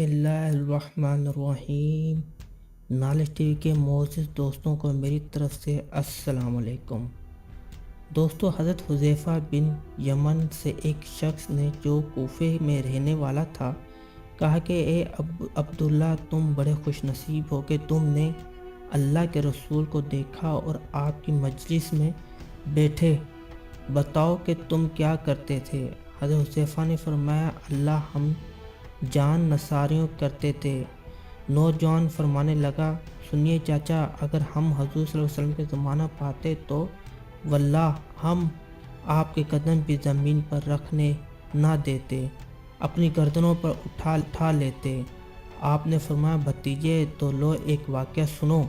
बिस्मिल्लाहिर्रहमानिर्रहीम। Knowledge TV के मोअज़्ज़िज़ दोस्तों को मेरी तरफ से अस्सलाम वालेकुम। दोस्तों, हज़रत हुज़ैफ़ा बिन यमन से एक शख्स ने, जो कूफे में रहने वाला था, कहा कि ए अब्दुल्ला, तुम बड़े खुशनसीब हो कि तुमने अल्लाह के रसूल को देखा और आपकी मजलिस में बैठे। बताओ कि तुम क्या करते थे। हज़रत हुज़ैफ़ा ने फरमाया, अल्लाह हम जान नसारियों करते थे। नौजवान फरमाने लगा, सुनिए चाचा, अगर हम हज़ूर सल्लल्लाहु अलैहि वसल्लम के ज़माना पाते तो वल्लाह हम आपके कदम भी ज़मीन पर रखने ना देते, अपनी गर्दनों पर उठा लेते। आपने फरमाया, भतीजे, तो लो एक वाक़या सुनो।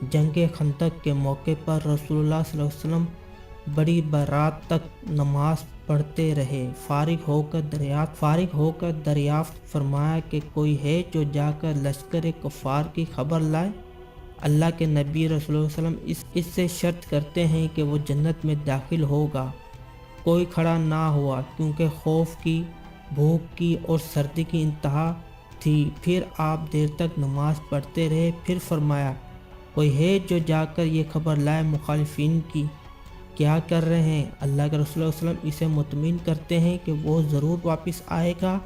जंगे खंदक के मौके पर रसूलुल्लाह सल्लल्लाहु अलैहि वसल्लम बड़ी बारात तक नमाज पढ़ते रहे। फारिग होकर दरियाफ्त फरमाया कि कोई है जो जाकर लश्कर कुफ़ार की खबर लाए। अल्लाह के नबी रसूलुल्लाह सल्लल्लाहु अलैहि वसल्लम इससे शर्त करते हैं कि वो जन्नत में दाखिल होगा। कोई खड़ा ना हुआ, क्योंकि खौफ की, भूख की और सर्दी की इंतहा थी। फिर आप देर तक नमाज पढ़ते रहे। फिर फरमाया, कोई है जो जाकर ये खबर लाए मुखालिफिन की क्या कर रहे हैं। अल्लाह के रसूल सल्लल्लाहु अलैहि वसल्लम इसे मुतमिन करते हैं कि वो ज़रूर वापस आएगा,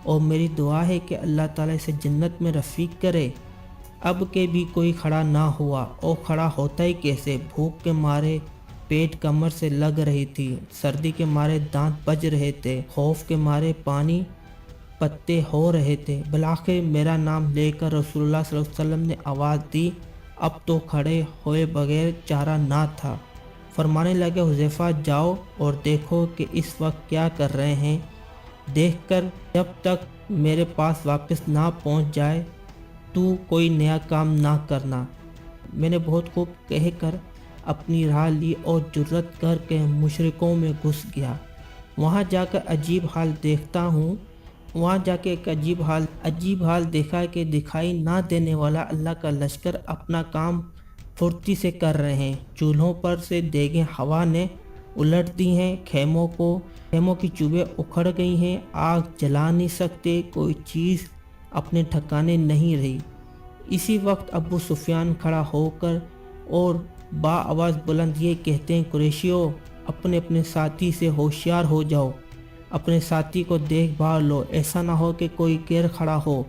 और मेरी दुआ है कि अल्लाह ताला इसे जन्नत में रफ़ीक करे। अब के भी कोई खड़ा ना हुआ, और खड़ा होता ही कैसे। भूख के मारे पेट कमर से लग रही थी, सर्दी के मारे दांत बज रहे थे, खौफ के मारे पानी पत्ते हो रहे थे। बिलाखिर मेरा नाम लेकर रसूलुल्लाह सल्लल्लाहु अलैहि वसल्लम ने आवाज़ दी। अब तो खड़े हुए बगैर चारा ना था। फरमाने लगे, हुज़ैफ़ा, जाओ और देखो कि इस वक्त क्या कर रहे हैं। देखकर जब तक मेरे पास वापस ना पहुंच जाए तू कोई नया काम ना करना। मैंने बहुत खूब कहकर अपनी राह ली और जुर्रत करके मुशरिकों में घुस गया। वहाँ जाकर एक अजीब हाल देखा कि दिखाई ना देने वाला अल्लाह का लश्कर अपना काम फुर्ती से कर रहे हैं। चूल्हों पर से देगें हवा ने उलट दी हैं, खेमों की चूबें उखड़ गई हैं, आग जला नहीं सकते, कोई चीज़ अपने ठिकाने नहीं रही। इसी वक्त अबू सुफियान खड़ा होकर और आवाज़ बुलंद ये कहते हैं, कुरैशियों, अपने अपने साथी से होशियार हो जाओ, अपने साथी को देखभाल लो, ऐसा ना हो कि कोई गैर खड़ा हो।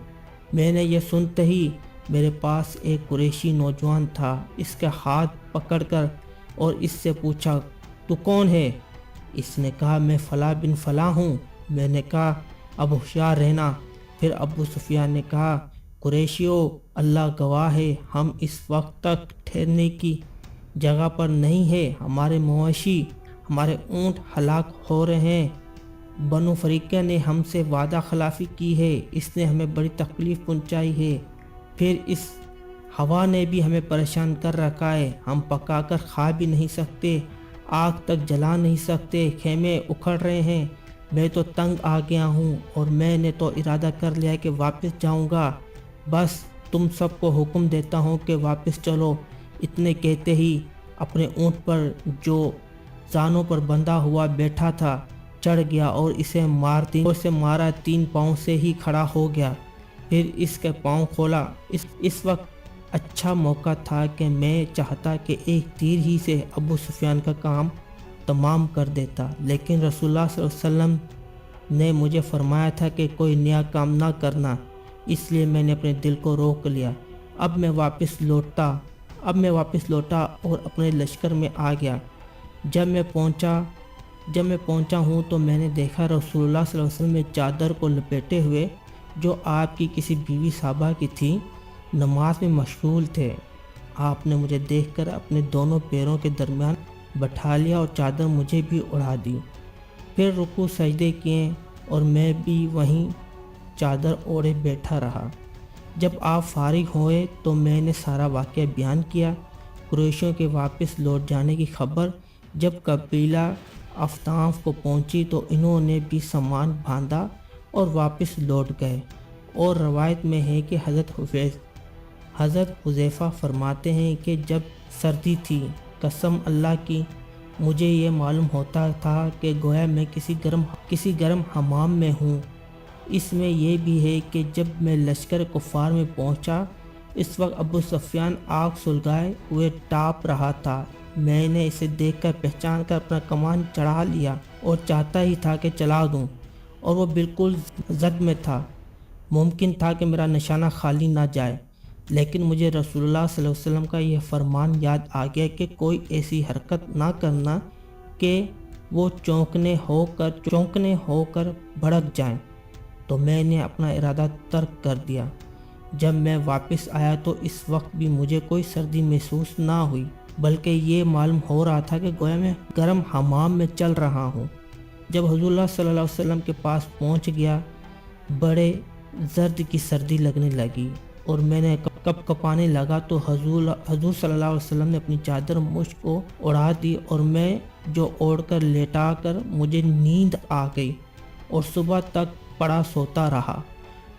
मैंने ये सुनते ही मेरे पास एक कुरैशी नौजवान था, इसका हाथ पकड़कर और इससे पूछा, तू कौन है। इसने कहा, मैं फ़ला बिन फ़ला हूँ। मैंने कहा, अब होशियार रहना। फिर अबू सुफियान ने कहा, कुरैशियों, अल्लाह गवाह है, हम इस वक्त तक ठहरने की जगह पर नहीं है। हमारे मवेशी, हमारे ऊँट हलाक हो रहे हैं। बनु फरीक़ा ने हमसे वादा खिलाफ़ी की है, इसने हमें बड़ी तकलीफ़ पहुँचाई है। फिर इस हवा ने भी हमें परेशान कर रखा है। हम पकाकर खा भी नहीं सकते, आग तक जला नहीं सकते, खेमे उखड़ रहे हैं। मैं तो तंग आ गया हूँ, और मैंने तो इरादा कर लिया है कि वापस जाऊँगा। बस तुम सबको हुक्म देता हूँ कि वापस चलो। इतने कहते ही अपने ऊँट पर, जो जानों पर बंधा हुआ बैठा था, चढ़ गया और इसे मारा। 3 पाँव से ही खड़ा हो गया। फिर इसके पाँव खोला। इस वक्त अच्छा मौका था कि मैं चाहता कि एक तीर ही से अबू सुफियान का काम तमाम कर देता, लेकिन रसूलुल्लाह सल्लल्लाहु अलैहि वसल्लम ने मुझे फरमाया था कि कोई नया काम ना करना, इसलिए मैंने अपने दिल को रोक लिया। अब मैं वापस लौटा और अपने लश्कर में आ गया। जब मैं पहुंचा हूँ तो मैंने देखा रसूलुल्लाह सल्लल्लाहु अलैहि वसल्लम में चादर को लपेटे हुए, जो आपकी किसी बीवी साहबा की थी, नमाज में मशगूल थे। आपने मुझे देखकर अपने दोनों पैरों के दरमियान बैठा लिया और चादर मुझे भी उड़ा दी। फिर रुकू सजदे किए और मैं भी वहीं चादर ओढ़े बैठा रहा। जब आप फारिग हुए तो मैंने सारा वाक़या बयान किया। कुरैशियों के वापस लौट जाने की खबर जब कबीला अफ्ताफ को पहुंची तो इन्होंने भी सामान बांधा और वापस लौट गए। और रवायत में है कि हज़रत हुज़ैफ़ा फरमाते हैं कि जब सर्दी थी, कसम अल्लाह की, मुझे ये मालूम होता था कि गोया मैं किसी गर्म हमाम में हूँ। اس میں یہ بھی ہے کہ جب میں لشکر کفار میں پہنچا اس وقت ابو سفیان آگ سلگائے ہوئے ٹاپ رہا تھا۔ میں نے اسے دیکھ کر پہچان کر اپنا کمان چڑھا لیا اور چاہتا ہی تھا کہ چلا دوں، اور وہ بالکل زد میں تھا۔ ممکن تھا کہ میرا نشانہ خالی نہ جائے، لیکن مجھے رسول اللہ صلی اللہ علیہ وسلم کا یہ فرمان یاد آ گیا کہ کوئی ایسی حرکت نہ کرنا کہ وہ چونکنے ہو کر بھڑک جائیں، تو میں نے اپنا ارادہ ترک کر دیا۔ جب میں واپس آیا تو اس وقت بھی مجھے کوئی سردی محسوس نہ ہوئی، بلکہ یہ معلوم ہو رہا تھا کہ گویا میں گرم حمام میں چل رہا ہوں۔ جب حضور اللہ صلی اللہ علیہ وسلم کے پاس پہنچ گیا، بڑے زرد کی سردی لگنے لگی اور میں نے کپ کپانے لگا تو حضور صلی اللہ علیہ وسلم نے اپنی چادر مجھ کو اڑا دی اور میں جو اوڑھ کر لیٹا کر مجھے نیند آ گئی اور صبح تک پڑا سوتا رہا۔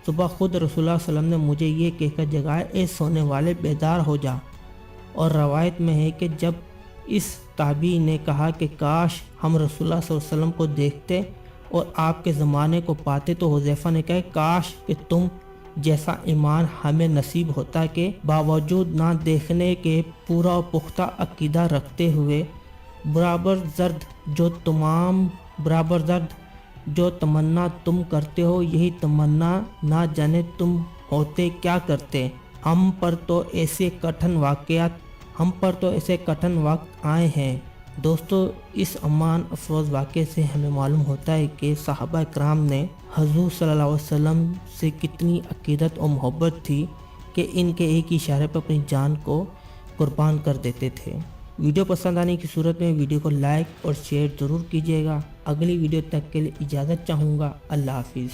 صبح خود رسول اللہ صلی اللہ علیہ وسلم نے مجھے یہ کہہ کر جگایا، اے سونے والے بیدار ہو جا۔ اور روایت میں ہے کہ جب اس تابعی نے کہا کہ کاش ہم رسول اللہ صلی اللہ علیہ وسلم کو دیکھتے اور آپ کے زمانے کو پاتے، تو حذیفہ نے کہا کاش کہ تم جیسا ایمان ہمیں نصیب ہوتا کہ باوجود نہ دیکھنے کے پورا پختہ عقیدہ رکھتے ہوئے برابر زرد جو تمنا تم کرتے ہو، یہی تمنا نہ جانے تم ہوتے کیا کرتے۔ ہم پر تو ایسے کٹھن وقت آئے ہیں۔ دوستو، اس امان افروز واقعے سے ہمیں معلوم ہوتا ہے کہ صحابہ کرام نے حضور صلی اللہ علیہ وسلم سے کتنی عقیدت اور محبت تھی کہ ان کے ایک ہی اشارے پر اپنی جان کو قربان کر دیتے تھے۔ ویڈیو پسند آنے کی صورت میں ویڈیو کو لائک اور شیئر ضرور کیجیے گا۔ اگلی ویڈیو تک کے لیے اجازت چاہوں گا۔ اللہ حافظ۔